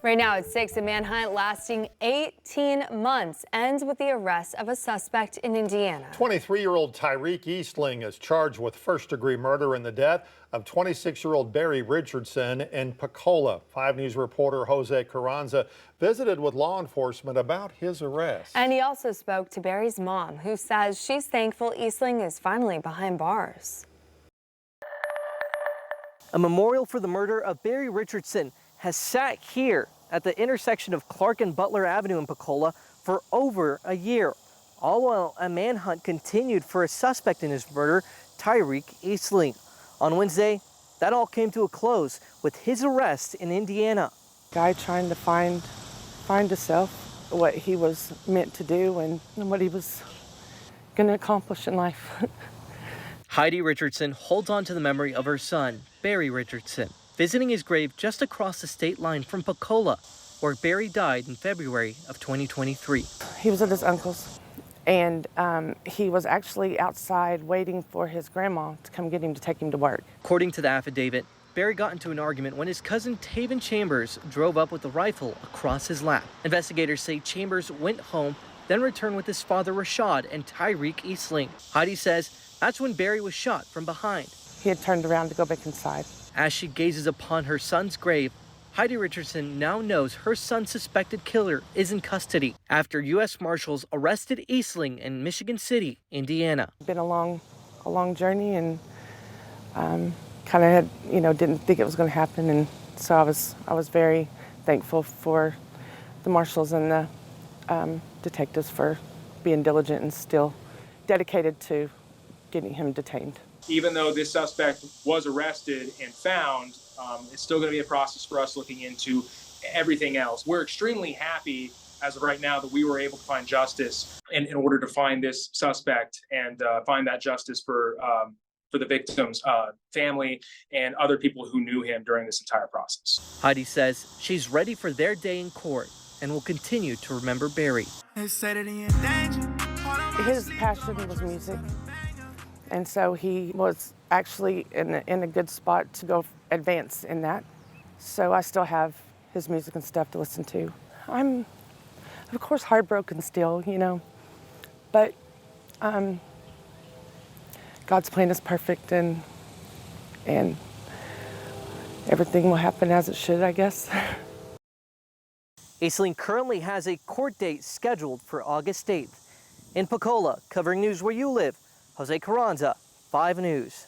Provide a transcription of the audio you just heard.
Right now at 6, a manhunt lasting 18 months ends with the arrest of a suspect in Indiana. 23-year-old Tyriq Eastling is charged with first-degree murder in the death of 26-year-old Barry Richardson in Pocola. 5 News reporter Jose Carranza visited with law enforcement about his arrest. And he also spoke to Barry's mom, who says she's thankful Eastling is finally behind bars. A memorial for the murder of Barry Richardson has sat here at the intersection of Clark and Butler Avenue in Pocola for over a year, all while a manhunt continued for a suspect in his murder, Tyriq Eastling. On Wednesday, that all came to a close with his arrest in Indiana. Guy trying to find himself, what he was meant to do and what he was going to accomplish in life. Heidi Richardson holds on to the memory of her son, Barry Richardson, visiting his grave just across the state line from Pocola, where Barry died in February of 2023. He was at his uncle's, and he was actually outside waiting for his grandma to come get him to take him to work. According to the affidavit, Barry got into an argument when his cousin Taven Chambers drove up with a rifle across his lap. Investigators say Chambers went home, then returned with his father Rashad and Tyriq Eastling. Heidi says that's when Barry was shot from behind. He had turned around to go back inside. As she gazes upon her son's grave, Heidi Richardson now knows her son's suspected killer is in custody after U.S. Marshals arrested Eastling in Michigan City, Indiana. It's been a long journey, and kind of had, didn't think it was going to happen, and so I was very thankful for the marshals and the detectives for being diligent and still dedicated to getting him detained. Even though this suspect was arrested and found, it's still going to be a process for us looking into everything else. We're extremely happy as of right now that we were able to find justice in order to find this suspect and find that justice for the victim's family and other people who knew him during this entire process. Heidi says she's ready for their day in court and will continue to remember Barry. His passion was music, and so he was actually in a good spot to go advance in that. So I still have his music and stuff to listen to. I'm, of course, heartbroken still, but God's plan is perfect, and everything will happen as it should, I guess. Eastling currently has a court date scheduled for August 8th. In Pocola, covering news where you live, Jose Carranza, 5 News.